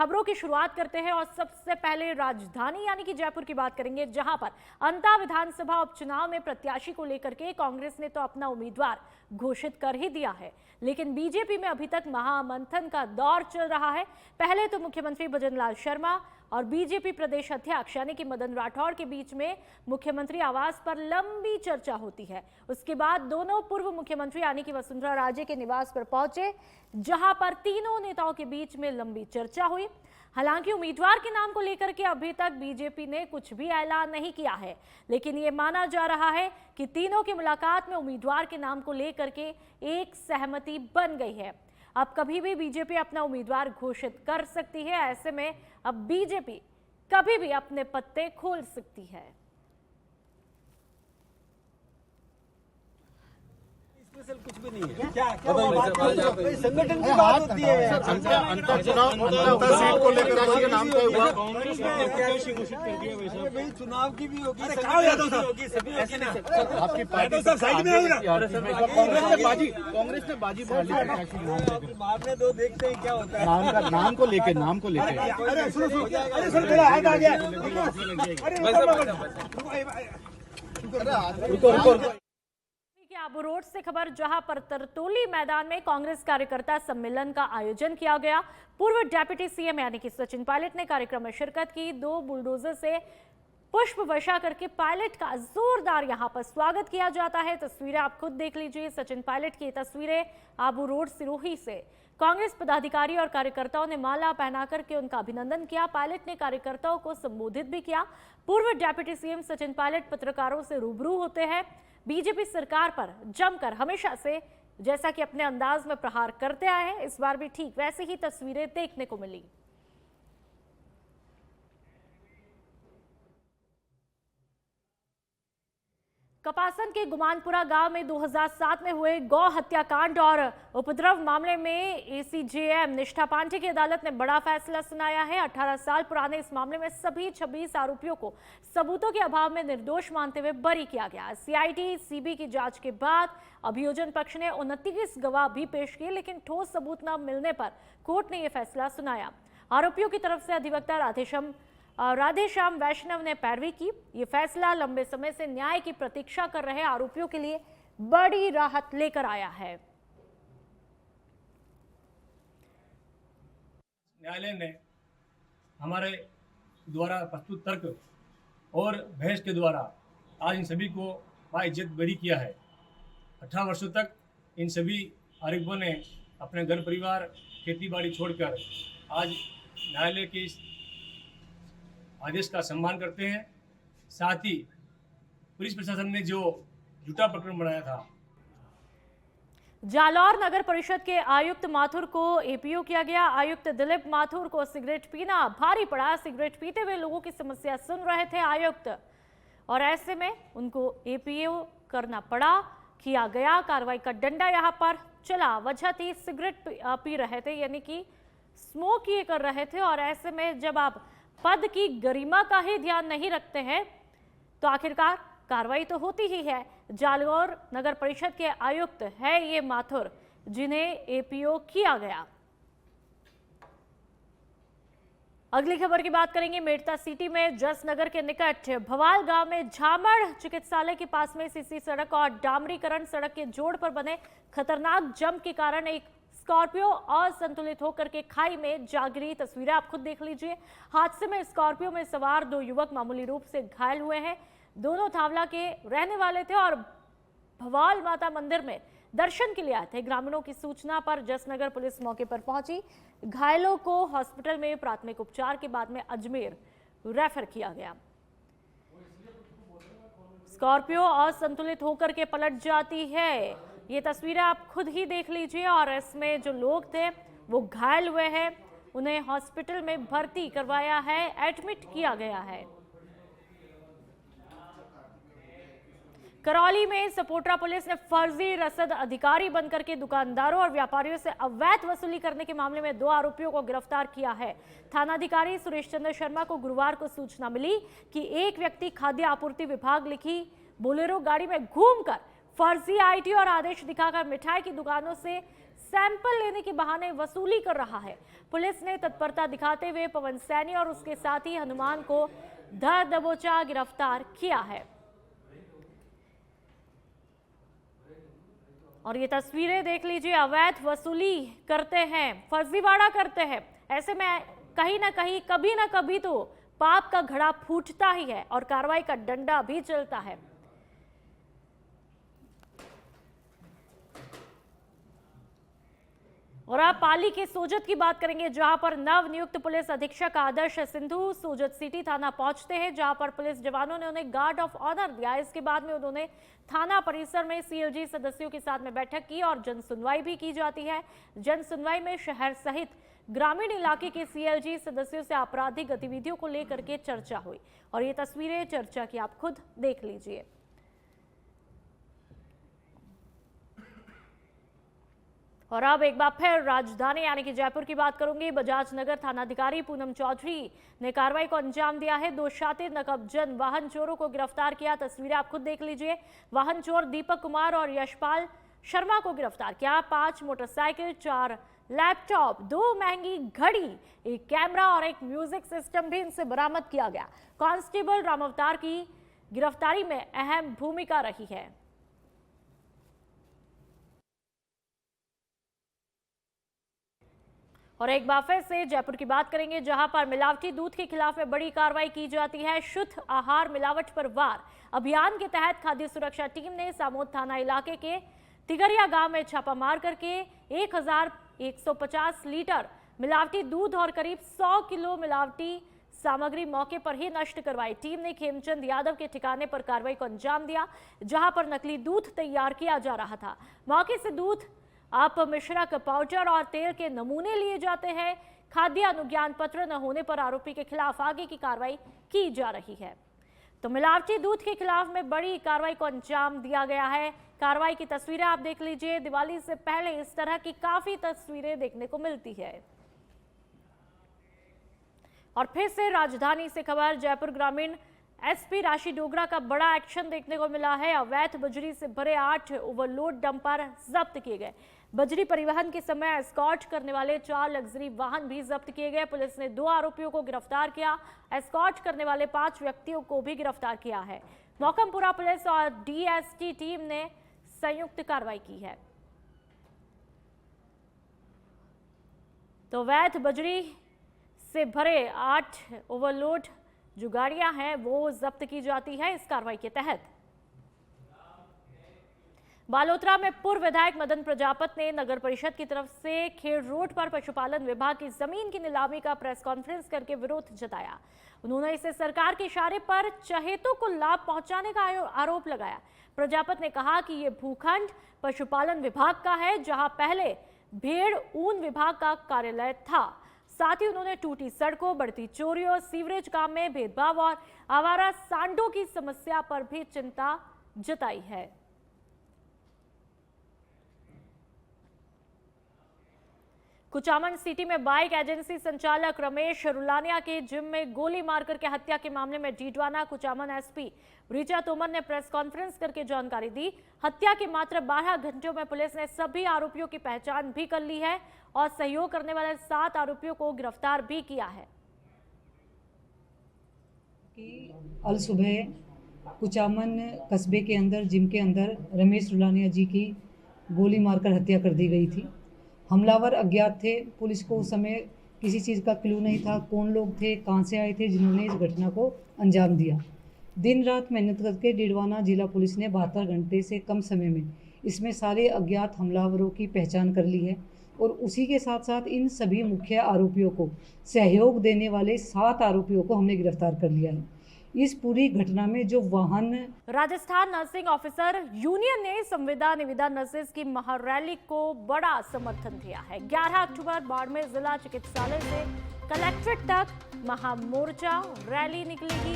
खबरों की शुरुआत करते हैं और सबसे पहले राजधानी यानी कि जयपुर की बात करेंगे, जहां पर अंता विधानसभा उपचुनाव में प्रत्याशी को लेकर के कांग्रेस ने तो अपना उम्मीदवार घोषित कर ही दिया है, लेकिन बीजेपी में अभी तक महामंथन का दौर चल रहा है। पहले तो मुख्यमंत्री भजनलाल शर्मा और बीजेपी प्रदेश अध्यक्ष यानी कि मदन राठौड़ के बीच में मुख्यमंत्री आवास पर लंबी चर्चा होती है। उसके बाद दोनों पूर्व मुख्यमंत्री यानी कि वसुंधरा राजे के निवास पर पहुंचे, जहां पर तीनों नेताओं के बीच में लंबी चर्चा हुई। हालांकि उम्मीदवार के नाम को लेकर के अभी तक बीजेपी ने कुछ भी ऐलान नहीं किया है, लेकिन ये माना जा रहा है कि तीनों की मुलाकात में उम्मीदवार के नाम को लेकर के एक सहमति बन गई है। अब कभी भी बीजेपी अपना उम्मीदवार घोषित कर सकती है। ऐसे में अब बीजेपी कभी भी अपने पत्ते खोल सकती है। कुछ भी नहीं है। क्या संगठन की बात होती है। सीट को लेकर आपके नाम तय हुआ। भाई चुनाव की भी होगी, आपकी पार्टी साइड में कांग्रेस ने बाजी मारने दो, देखते हैं क्या होता है। नाम को लेके अरे सुनो थोड़ा हाथ आ गया। रुको आबू रोड से खबर, जहां पर तरतोली मैदान में कांग्रेस कार्यकर्ता सम्मेलन का आयोजन किया गया। पूर्व डेप्यूटी सीएम यानी कि सचिन पायलट ने कार्यक्रम में शिरकत की। 2 बुलडोजर से पुष्प वर्षा करके पायलट का जोरदार यहां पर स्वागत किया जाता है। तस्वीरें आप खुद देख लीजिए। सचिन पायलट की तस्वीरें आबू रोड सिरोही से। कांग्रेस पदाधिकारी और कार्यकर्ताओं ने माला पहना करके उनका अभिनंदन किया। पायलट ने कार्यकर्ताओं को संबोधित भी किया। पूर्व डेप्यूटी सीएम सचिन पायलट पत्रकारों से रूबरू होते हैं। बीजेपी सरकार पर जमकर हमेशा से जैसा कि अपने अंदाज में प्रहार करते आए हैं, इस बार भी ठीक वैसे ही तस्वीरें देखने को मिली। कपासन के गुमानपुरा गांव में 2007 में हुए गौ हत्याकांड और उपद्रव मामले में एसीजेएम निष्ठा पांडे की अदालत ने बड़ा फैसला सुनाया है। 18 साल पुराने इस मामले में सभी 26 आरोपियों को सबूतों के अभाव में निर्दोष मानते हुए बरी किया गया। सीआईडी सीबी की जांच के बाद अभियोजन पक्ष ने 29 गवाह भी पेश किए, लेकिन ठोस सबूत न मिलने पर कोर्ट ने यह फैसला सुनाया। आरोपियों की तरफ से अधिवक्ता राधेश्याम वैष्णव ने पैरवी की। ये फैसला लंबे समय से न्याय की प्रतीक्षा कर रहे आरोपियों के लिए बड़ी राहत लेकर आया है। न्यायालय ने हमारे द्वारा प्रस्तुत तर्क और बहस के द्वारा आज इन सभी को बाइज्जत बरी किया है। 18 वर्षों तक इन सभी आरोपियों ने अपने घर परिवार खेती बाड़ी छोड़कर आज न्यायालय के आदेश का सम्मान करते हैं। साथ ही पुलिस प्रशासन ने जो झूठा प्रकरण बनाया था। जालौर नगर परिषद के आयुक्त माथुर को एपीओ किया गया। आयुक्त दिलीप माथुर को सिगरेट पीना भारी पड़ा। सिगरेट पीते हुए लोगों की समस्या सुन रहे थे आयुक्त, और ऐसे में उनको एपीओ करना पड़ा। किया गया कार्रवाई का डंडा यहां पर चला। वजह थी सिगरेट पी रहे थे, यानी कि स्मोक ये कर रहे थे। और ऐसे में जब आप पद की गरिमा का ही ध्यान नहीं रखते हैं तो आखिरकार कार्रवाई तो होती ही है। जालौर नगर परिषद के आयुक्त है ये माथुर, जिन्हें एपीओ किया गया। अगली खबर की बात करेंगे। मेड़ता सिटी में जसनगर के निकट भवाल गांव में झामड़ चिकित्सालय के पास में सीसी सड़क और डामरीकरण सड़क के जोड़ पर बने खतरनाक जंप के कारण एक स्कॉर्पियो असंतुलित होकर के खाई में जा गिरी। तस्वीरें आप खुद देख लीजिए। हादसे में स्कॉर्पियो में सवार 2 युवक मामूली रूप से घायल हुए हैं। दोनों थावला के रहने वाले थे और भवाल माता मंदिर में दर्शन के लिए आए थे। ग्रामीणों की सूचना पर जसनगर पुलिस मौके पर पहुंची। घायलों को हॉस्पिटल में प्राथमिक उपचार के बाद में अजमेर रेफर किया गया। स्कॉर्पियो असंतुलित होकर के पलट जाती है। ये तस्वीरें आप खुद ही देख लीजिए। और इसमें जो लोग थे वो घायल हुए हैं, उन्हें हॉस्पिटल में भर्ती करवाया है, एडमिट किया गया है। करौली में सपोट्रा पुलिस ने फर्जी रसद अधिकारी बनकर के दुकानदारों और व्यापारियों से अवैध वसूली करने के मामले में 2 आरोपियों को गिरफ्तार किया है। थानाधिकारी सुरेश चंद्र शर्मा को गुरुवार को सूचना मिली कि एक व्यक्ति खाद्य आपूर्ति विभाग लिखी बोलेरो गाड़ी में घूमकर फर्जी आईटी और आदेश दिखाकर मिठाई की दुकानों से सैंपल लेने के बहाने वसूली कर रहा है। पुलिस ने तत्परता दिखाते हुए पवन सैनी और उसके साथी हनुमान को धर दबोचा गिरफ्तार किया है। और ये तस्वीरें देख लीजिए, अवैध वसूली करते हैं, फर्जीवाड़ा करते हैं। ऐसे में कहीं ना कहीं कभी ना कभी तो पाप का घड़ा फूटता ही है और कार्रवाई का डंडा भी चलता है। और आप पाली के सोजत की बात करेंगे, जहां पर नव नियुक्त पुलिस अधीक्षक आदर्श सिंधु सोजत सिटी थाना पहुंचते हैं, जहां पर पुलिस जवानों ने उन्हें गार्ड ऑफ ऑनर दिया। इसके बाद में उन्होंने थाना परिसर में सीएलजी सदस्यों के साथ में बैठक की और जन सुनवाई भी की जाती है। जन सुनवाई में शहर सहित ग्रामीण इलाके के सीएलजी सदस्यों से आपराधिक गतिविधियों को लेकर के चर्चा हुई और ये तस्वीरें चर्चा की आप खुद देख लीजिए। और अब एक बार फिर राजधानी यानी कि जयपुर की बात करूंगी। बजाज नगर थानाधिकारी पूनम चौधरी ने कार्रवाई को अंजाम दिया है। 2 शातिर नकबजन वाहन चोरों को गिरफ्तार किया। तस्वीरें आप खुद देख लीजिए। वाहन चोर दीपक कुमार और यशपाल शर्मा को गिरफ्तार किया। 5 मोटरसाइकिल, 4 लैपटॉप, 2 महंगी घड़ी, 1 कैमरा और 1 म्यूजिक सिस्टम भी इनसे बरामद किया गया। कांस्टेबल रामावतार की गिरफ्तारी में अहम भूमिका रही है। और एक बार फिर से जयपुर की बात करेंगे, जहां पर मिलावटी दूध के खिलाफ में बड़ी कार्रवाई की जाती है। शुद्ध आहार मिलावट पर वार अभियान के तहत खाद्य सुरक्षा टीम ने सामोद थाना इलाके के तिगरिया गांव में छापा मार करके 1150 लीटर मिलावटी दूध और करीब 100 किलो मिलावटी सामग्री मौके पर ही नष्ट करवाई। टीम ने खेमचंद यादव के ठिकाने पर कार्रवाई को अंजाम दिया, जहां पर नकली दूध तैयार किया जा रहा था। मौके से दूध आप मिश्रक पाउडर और तेल के नमूने लिए जाते हैं। खाद्य अनुज्ञान पत्र न होने पर आरोपी के खिलाफ आगे की कार्रवाई की जा रही है। तो मिलावटी दूध के खिलाफ में बड़ी कार्रवाई को अंजाम दिया गया है। कार्रवाई की तस्वीरें आप देख लीजिए। दिवाली से पहले इस तरह की काफी तस्वीरें देखने को मिलती है। और फिर से राजधानी से खबर, जयपुर ग्रामीण एसपी राशि डोगरा का बड़ा एक्शन देखने को मिला है। अवैध बजरी से भरे 8 ओवरलोड डंपर जब्त किए गए। बजरी परिवहन के समय एस्कॉर्ट करने वाले 4 लग्जरी वाहन भी जब्त किए गए। पुलिस ने 2 आरोपियों को गिरफ्तार किया। एस्कॉर्ट करने वाले 5 व्यक्तियों को भी गिरफ्तार किया है। मौकमपुरा पुलिस और डीएसटी टीम ने संयुक्त कार्रवाई की है। तो अवैध बजरी से भरे 8 ओवरलोड जो गाड़ियां हैं वो जब्त की जाती है इस कार्रवाई के तहत। बालोतरा में पूर्व विधायक मदन प्रजापत ने नगर परिषद की तरफ से खेड़ रोड पर पशुपालन विभाग की जमीन की नीलामी का प्रेस कॉन्फ्रेंस करके विरोध जताया। उन्होंने इसे सरकार के इशारे पर चहेतों को लाभ पहुंचाने का आरोप लगाया। प्रजापत ने कहा कि यह भूखंड पशुपालन विभाग का है, जहां पहले भेड़ ऊन विभाग का कार्यालय था। साथ ही उन्होंने टूटी सड़कों, बढ़ती चोरियों, सीवरेज काम में भेदभाव और आवारा सांडों की समस्या पर भी चिंता जताई है। कुचामन सिटी में बाइक एजेंसी संचालक रमेश रुलानिया के जिम में गोली मारकर के हत्या के मामले में डीडवाना कुचामन एसपी ऋचा तोमर ने प्रेस कॉन्फ्रेंस करके जानकारी दी। हत्या के मात्र 12 घंटों में पुलिस ने सभी आरोपियों की पहचान भी कर ली है और सहयोग करने वाले 7 आरोपियों को गिरफ्तार भी किया है। अल सुबह कुचामन कस्बे के अंदर जिम के अंदर रमेश रुलानिया जी की गोली मारकर हत्या कर दी गई थी। हमलावर अज्ञात थे। पुलिस को उस समय किसी चीज़ का क्लू नहीं था, कौन लोग थे, कहां से आए थे जिन्होंने इस घटना को अंजाम दिया। दिन रात मेहनत करके डीडवाना जिला पुलिस ने 72 घंटे से कम समय में इसमें सारे अज्ञात हमलावरों की पहचान कर ली है और उसी के साथ साथ इन सभी मुख्य आरोपियों को सहयोग देने वाले 7 आरोपियों को हमने गिरफ्तार कर लिया है। इस पूरी घटना में जो वाहन राजस्थान नर्सिंग ऑफिसर यूनियन ने संविदा निविदा नर्सेज की महारैली को बड़ा समर्थन दिया है। 11 अक्टूबर बाड़मेर जिला चिकित्सालय से कलेक्ट्रेट तक महामोर्चा रैली निकलेगी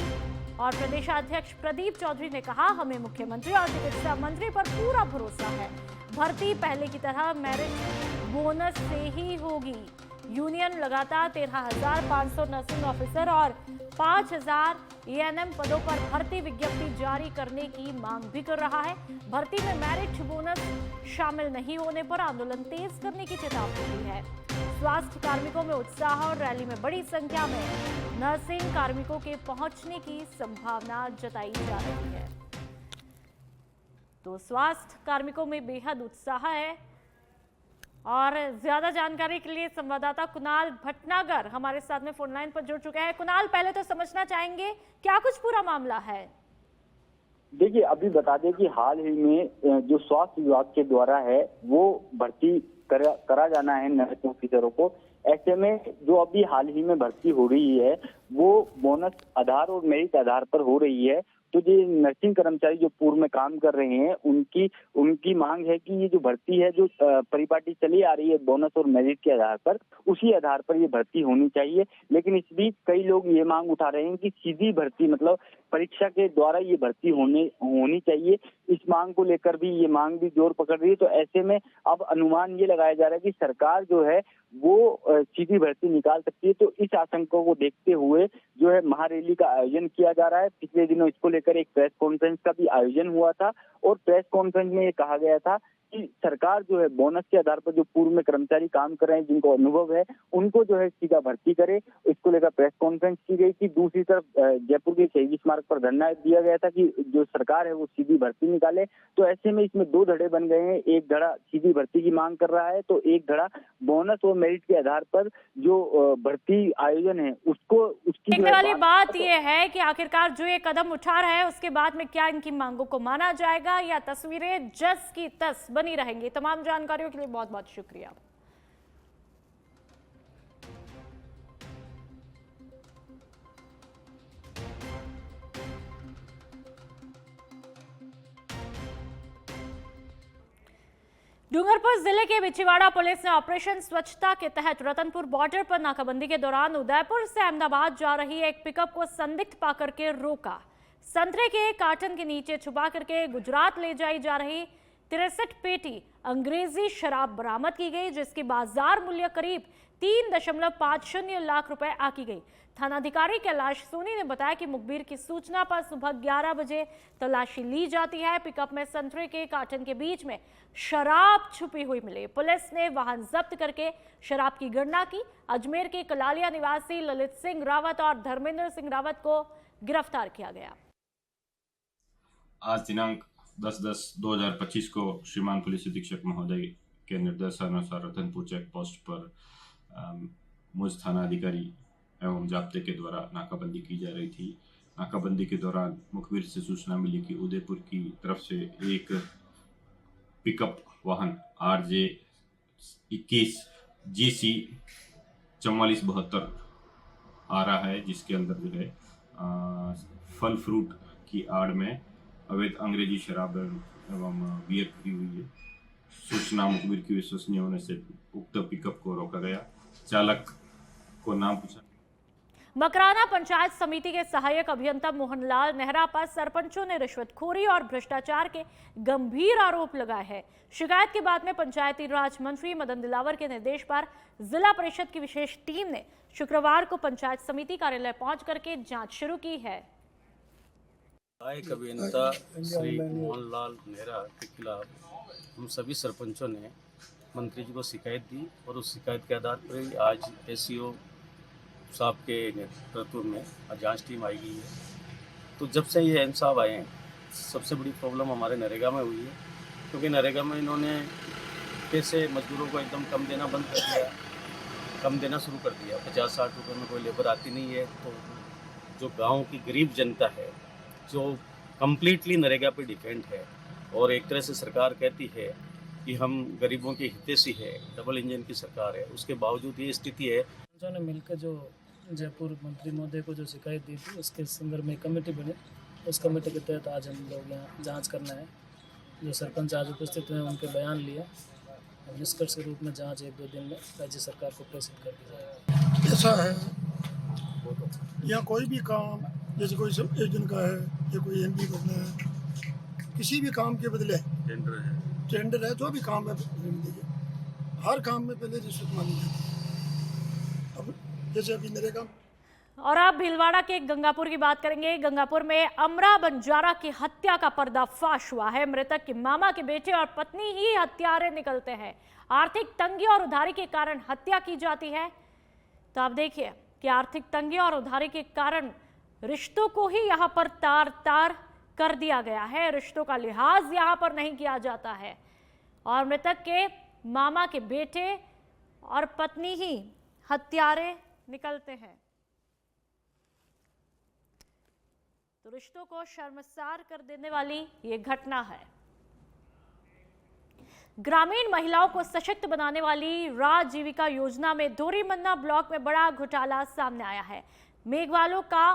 और प्रदेशाध्यक्ष प्रदीप चौधरी ने कहा, हमें मुख्यमंत्री और चिकित्सा मंत्री पर पूरा भरोसा है। भर्ती पहले की तरह मेरिट बोनस से ही होगी। यूनियन लगातार 13,500 नर्सिंग ऑफिसर और 5,000 एएनएम पदों पर भर्ती विज्ञप्ति जारी करने की मांग भी कर रहा है। भर्ती में मेरिट बोनस शामिल नहीं होने पर आंदोलन तेज करने की चेतावनी दी है। स्वास्थ्य कार्मिकों में उत्साह और रैली में बड़ी संख्या में नर्सिंग कार्मिकों के पहुंचने की संभावना जताई जा रही है। तो स्वास्थ्य कार्मिकों में बेहद उत्साह है और ज्यादा जानकारी के लिए संवाददाता कुणाल भटनागर हमारे साथ में फोन लाइन पर जुड़ चुके हैं। कुणाल, पहले तो समझना चाहेंगे क्या कुछ पूरा मामला है? देखिए, अभी बता दें कि हाल ही में जो स्वास्थ्य विभाग के द्वारा है वो भर्ती करा जाना है नर्सिंग ऑफिसरों को। ऐसे में जो अभी हाल ही में भर्ती हो रही है वो बोनस आधार और मेरिट आधार पर हो रही है। तो जो नर्सिंग कर्मचारी जो पूर्व में काम कर रहे हैं उनकी मांग है कि ये जो भर्ती है, जो परिपाटी चली आ रही है बोनस और मेरिट के आधार पर, उसी आधार पर ये भर्ती होनी चाहिए। लेकिन इस बीच कई लोग ये मांग उठा रहे हैं कि सीधी भर्ती मतलब परीक्षा के द्वारा ये भर्ती होनी चाहिए। इस मांग को लेकर भी ये मांग भी जोर पकड़ रही है। तो ऐसे में अब अनुमान ये लगाया जा रहा है कि सरकार जो है वो सीधी भर्ती निकाल सकती है। तो इस आशंका को देखते हुए जो है महारैली का आयोजन किया जा रहा है। पिछले दिनों इसको लेकर एक प्रेस कॉन्फ्रेंस का भी आयोजन हुआ था और प्रेस कॉन्फ्रेंस में ये कहा गया था कि सरकार जो है बोनस के आधार पर जो पूर्व में कर्मचारी काम कर रहे हैं, जिनको अनुभव है, उनको जो है सीधा भर्ती करे। इसको लेकर प्रेस कॉन्फ्रेंस की गई थी। दूसरी तरफ जयपुर के शहीद स्मारक पर धरना दिया गया था कि जो सरकार है वो सीधी भर्ती निकाले। तो ऐसे में इसमें दो धड़े बन गए हैं। एक धड़ा सीधी भर्ती की मांग कर रहा है तो एक धड़ा बोनस और मेरिट के आधार पर जो भर्ती आयोजन है उसकी देखने वाली बात यह है कि आखिरकार जो ये कदम उठा रहा है उसके बाद में क्या इनकी मांगों को माना जाएगा या तस्वीरें जस की तस बनी रहेंगी। तमाम जानकारियों के लिए बहुत बहुत शुक्रिया। डूंगरपुर जिले के बिछीवाड़ा पुलिस ने ऑपरेशन स्वच्छता के तहत रतनपुर बॉर्डर पर नाकाबंदी के दौरान उदयपुर से अहमदाबाद जा रही एक पिकअप को संदिग्ध पाकर के रोका। संतरे के कार्टन के नीचे छुपा करके गुजरात ले जाई जा रही 63 पेटी अंग्रेजी शराब बरामद की गई, जिसकी बाजार मूल्य करीब 3.50 लाख रुपए आकी गई। थानाधिकारी कैलाश सोनी ने बताया कि मुखबिर की सूचना पर सुबह 11 बजे तलाशी ली जाती है। पिकअप में संतरे के कार्टन के बीच में शराब छुपी हुई मिली। पुलिस ने वाहन जब्त करके शराब की गणना की। अजमेर के कलालिया निवासी ललित सिंह रावत और धर्मेंद्र सिंह रावत को गिरफ्तार किया गया। आज दिनांक 10/10/2025 को श्रीमान पुलिस अधीक्षक महोदय के निर्देशानुसार रतनपुर चेक पोस्ट पर मुझ थाना अधिकारी एवं जाब्ते के द्वारा नाकाबंदी की जा रही थी। नाकाबंदी के दौरान मुखबिर से सूचना मिली कि उदयपुर की तरफ से एक पिकअप वाहन RJ 21 GC 4472 आ रहा है, जिसके अंदर जो है फल फ्रूट की आड़ में अवैध अंग्रेजी शराब एवं बियर खुली हुई है। सूचना मुखबिर की विश्वसनीय होने से उक्त पिकअप को रोका गया। चालक को नाम पूछा। मकराना पंचायत समिति के सहायक अभियंता मोहनलाल नेहरा पर सरपंचों ने रिश्वतखोरी और भ्रष्टाचार के गंभीर आरोप लगाए हैं। शिकायत के बाद में पंचायती राज मंत्री मदन दिलावर के निर्देश पर जिला परिषद की विशेष टीम ने शुक्रवार को पंचायत समिति कार्यालय पहुंच करके जांच शुरू की है। सहायक अभियंता श्री मोहनलाल नेहरा के खिलाफ हम सभी सरपंचों ने मंत्री जी को शिकायत दी और उस शिकायत के आधार पर ही आज SCO साहब के नेतृत्व में जांच टीम आई गई है। तो जब से ये एम साहब आए हैं, सबसे बड़ी प्रॉब्लम हमारे नरेगा में हुई है, क्योंकि नरेगा में इन्होंने पैसे मजदूरों को एकदम कम देना बंद कर दिया, कम देना शुरू कर दिया। 50-60 रुपये में कोई लेबर आती नहीं है। तो जो गाँव की गरीब जनता है जो कम्प्लीटली नरेगा पे डिपेंड है और एक तरह से सरकार कहती है कि हम गरीबों के हितैषी है, डबल इंजन की सरकार है, उसके बावजूद ये स्थिति है। ने मिलकर जो जयपुर मंत्री महोदय को जो शिकायत दी थी उसके संदर्भ में कमेटी बनी। उस कमेटी के तहत आज हम लोग यहाँ जांच करना है। जो सरपंच आज उपस्थित हुए उनके बयान लिए निष्कर्ष के रूप में जांच 1-2 दिन में राज्य सरकार को प्रेषित कर दी जाएगी। ऐसा है यहाँ कोई भी काम, जैसे कोई सब एक दिन का है या कोई MP करना है, किसी भी काम के बदले टेंडर है, जो भी काम है दीजिए, हर काम में पहले रिश्वत मांगी जाती है। जैसे अभी नरेगा। और अब भीलवाड़ा के गंगापुर की बात करेंगे। गंगापुर में अमरा बंजारा की हत्या का पर्दाफाश हुआ है। मृतक के मामा के बेटे और पत्नी ही हत्यारे निकलते हैं। आर्थिक तंगी और उधारी के कारण हत्या की जाती है। तो आप देखिए कि आर्थिक तंगी और उधारी के कारण रिश्तों को ही यहाँ पर तार तार कर दिया गया है। रिश्तों का लिहाज यहाँ पर नहीं किया जाता है और मृतक के मामा के बेटे और पत्नी ही हत्यारे निकलते हैं। तो रिश्तों को शर्मसार कर देने वाली ये घटना है। ग्रामीण महिलाओं को सशक्त बनाने वाली राजीविका योजना में धोरीमन्ना ब्लॉक में बड़ा घोटाला सामने आया है। मेघवालों का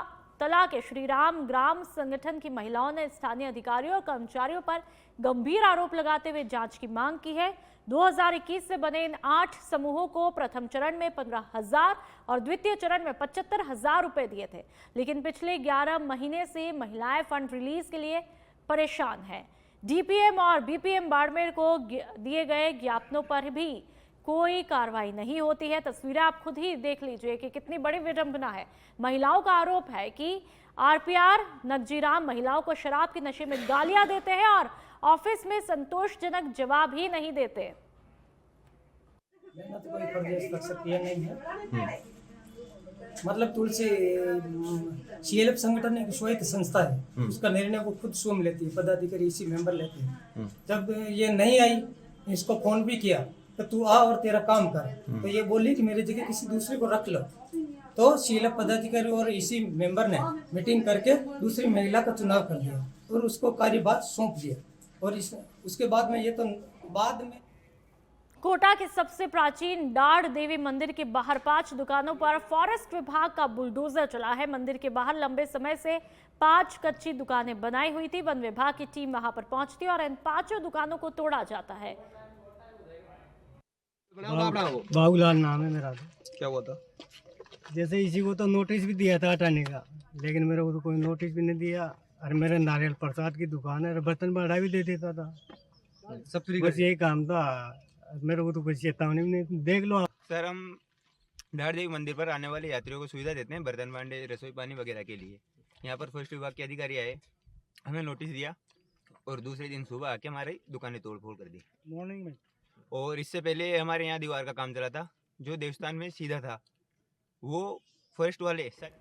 तला के श्रीराम ग्राम संगठन की महिलाओं ने स्थानीय अधिकारियों और कर्मचारियों पर गंभीर आरोप लगाते हुए जांच की मांग की है। 2021 से बने इन 8 समूहों को प्रथम चरण में 15,000 और द्वितीय चरण में 75,000 रुपए दिए थे, लेकिन पिछले 11 महीने से महिलाएं फंड रिलीज के लिए परेशान हैं। डीपीएम और बीपीएम बाड़मेर को दिए गए ज्ञापनों पर भी कोई कार्रवाई नहीं होती है। तस्वीरें आप खुद ही देख लीजिए कि कितनी बड़ी विडंबना है। महिलाओं का आरोप है कि आरपीआर नगजीराम महिलाओं को शराब के नशे में गालियां देते हैं और ऑफिस में संतोषजनक जवाब ही नहीं देते। मेहनत कोई प्रदेश कर सकती है नहीं है। मतलब तुलसी सीएलएफ संगठन एक स्वायत्त संस्था है, उसका निर्णय वो खुद स्वयं लेती है, पदाधिकारी इसी मेंबर लेते हैं। जब ये नहीं आई, इसको फोन भी किया तो तू आ और तेरा काम कर, तो ये बोली कि मेरी जगह किसी दूसरे को रख लो। तो सीएलएफ पदाधिकारी और इसी मेंबर ने मीटिंग करके दूसरी महिला का चुनाव कर दिया और उसको कार्यभार सौंप दिया। और उसके बाद में ये तो बाद में कोटा के सबसे प्राचीन डाढ़ देवी मंदिर के बाहर 5 दुकानों पर फॉरेस्ट विभाग का बुलडोजर चला है। मंदिर के बाहर लंबे समय से 5 कच्ची दुकानें बनाई हुई थी। वन विभाग की टीम वहां पर पहुंचती और इन 5 दुकानों को तोड़ा जाता है। बाबूलाल नाम है मेरा। क्या हुआ था? जैसे इसी को तो नोटिस भी दिया था हटाने का, लेकिन मेरे को तो कोई नोटिस भी नहीं दिया। और मेरे नारियल प्रसाद की दुकान है, बर्तन बढ़ा भी दे देता था। सब बस यही काम था, मेरे को तो कोई चेतावनी भी नहीं। देख लो सर, हम डाढ़ देवी मंदिर पर आने वाले यात्रियों को सुविधा देते हैं बर्तन भांडे, रसोई पानी वगैरह के लिए। यहाँ पर फॉरेस्ट विभाग के अधिकारी आए, हमें नोटिस दिया और दूसरे दिन सुबह आके हमारी दुकानें तोड़ फोड़ कर दी मॉर्निंग में। और इससे पहले हमारे यहाँ दीवार का काम चला था, जो देवस्थान में सीधा था, वो फॉरेस्ट वाले सर।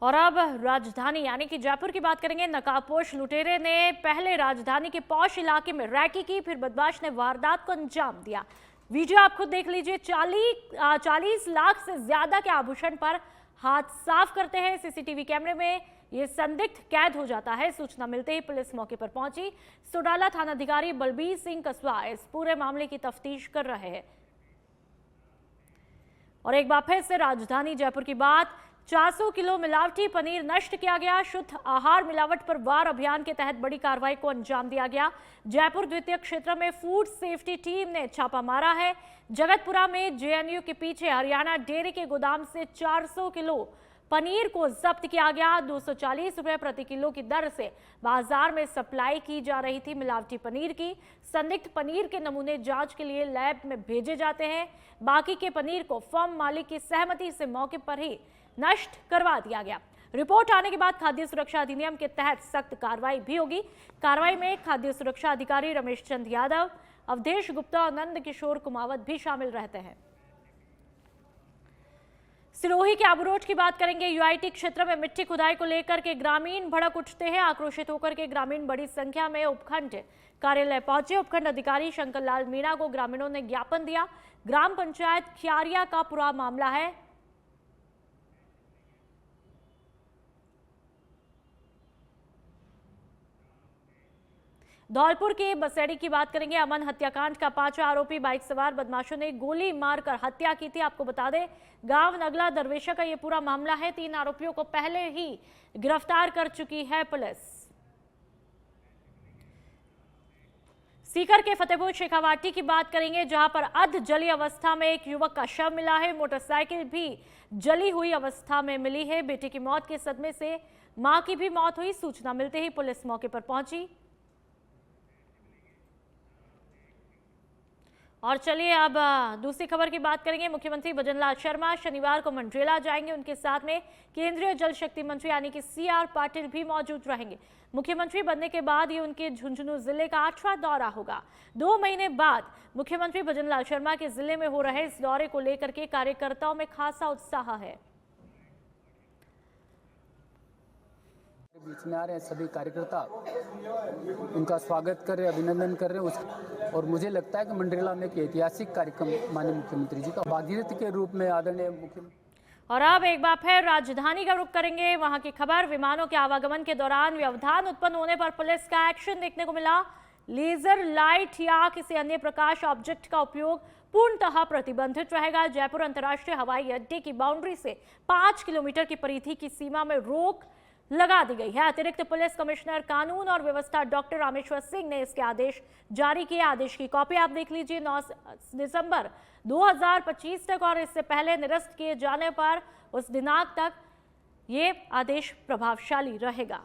और अब राजधानी यानी कि जयपुर की बात करेंगे। नकाबपोश लुटेरे ने पहले राजधानी के पौष इलाके में रैकी की, फिर बदमाश ने वारदात को अंजाम दिया। वीडियो आप खुद देख लीजिए। 40 लाख से ज्यादा के आभूषण पर हाथ साफ करते हैं। सीसीटीवी कैमरे में ये संदिग्ध कैद हो जाता है। सूचना मिलते ही पुलिस मौके पर पहुंची। सोडाला थानाधिकारी बलबीर सिंह कसवा इस पूरे मामले की तफ्तीश कर रहे हैं। और एक बार फिर से राजधानी जयपुर की बात। 400 किलो मिलावटी पनीर नष्ट किया गया। शुद्ध आहार मिलावट पर वार अभियान के तहत बड़ी कार्रवाई को अंजाम दिया गया। जयपुर द्वितीय क्षेत्र में फूड सेफ्टी टीम ने छापा मारा है। जगतपुरा में जेएनयू के पीछे हरियाणा डेयरी के गोदाम से 400 किलो पनीर को जब्त किया गया। 240 रुपए प्रति किलो की दर से बाजार में सप्लाई की जा रही थी मिलावटी पनीर की। संदिग्ध पनीर के नमूने जांच के लिए लैब में भेजे जाते हैं। बाकी के पनीर को फर्म मालिक की सहमति से मौके पर ही नष्ट करवा दिया गया। रिपोर्ट आने के बाद खाद्य सुरक्षा अधिनियम के तहत सख्त कार्रवाई भी होगी। कार्रवाई में खाद्य सुरक्षा अधिकारी रमेश चंद यादव, अवधेश गुप्ता और नंद किशोर कुमावत भी शामिल रहते हैं। सिरोही के आबूरोड की बात करेंगे। यूआईटी क्षेत्र में मिट्टी खुदाई को लेकर के ग्रामीण भड़क उठते हैं। आक्रोशित होकर के ग्रामीण बड़ी संख्या में उपखंड कार्यालय पहुंचे। उपखंड अधिकारी शंकर लाल मीणा को ग्रामीणों ने ज्ञापन दिया। ग्राम पंचायत खियारिया का पूरा मामला है। धौलपुर के बसेड़ी की बात करेंगे। अमन हत्याकांड का 5वां आरोपी बाइक सवार बदमाशों ने गोली मारकर हत्या की थी। आपको बता दें, गांव नगला दरवेशा का यह पूरा मामला है। 3 आरोपियों को पहले ही गिरफ्तार कर चुकी है पुलिस। सीकर के फतेहपुर शेखावाटी की बात करेंगे, जहां पर अर्ध जली अवस्था में एक युवक का शव मिला है। मोटरसाइकिल भी जली हुई अवस्था में मिली है। बेटे की मौत के सदमे से मां की भी मौत हुई। सूचना मिलते ही पुलिस मौके पर पहुंची और चलिए अब दूसरी खबर की बात करेंगे। मुख्यमंत्री भजनलाल शर्मा शनिवार को मंड्रेला जाएंगे। उनके साथ में केंद्रीय जल शक्ति मंत्री यानी कि CR पाटिल भी मौजूद रहेंगे। मुख्यमंत्री बनने के बाद ये उनके झुंझुनू जिले का 8वां दौरा होगा। 2 महीने बाद मुख्यमंत्री भजनलाल शर्मा के जिले में हो रहे इस दौरे को लेकर के कार्यकर्ताओं में खासा उत्साह है। बीच में आ रहे हैं सभी कार्यकर्ता, उनका स्वागत कर रहे हैं, अभिनंदन कर रहे हैं। और मुझे लगता है कि मंड्रेला में एक ऐतिहासिक कार्यक्रम माननीय मुख्यमंत्री जी का भागीरथ के रूप में आदरणीय मुख्यमंत्री। और अब एक बार फिर राजधानी का रुख करेंगे। वहां की खबर, विमानों के आवागमन के दौरान व्यवधान उत्पन्न होने पर पुलिस का एक्शन देखने को मिला। लेजर लाइट या किसी अन्य प्रकाश ऑब्जेक्ट का उपयोग पूर्णतः प्रतिबंधित रहेगा। जयपुर अंतर्राष्ट्रीय हवाई अड्डे की बाउंड्री से 5 किलोमीटर की परिधि की सीमा में रोक लगा दी गई है। अतिरिक्त पुलिस कमिश्नर कानून और व्यवस्था डॉक्टर रामेश्वर सिंह ने इसके आदेश जारी किए। आदेश की कॉपी आप देख लीजिए। 9 दिसंबर 2025 तक और इससे पहले निरस्त किए जाने पर उस दिनांक तक ये आदेश प्रभावशाली रहेगा।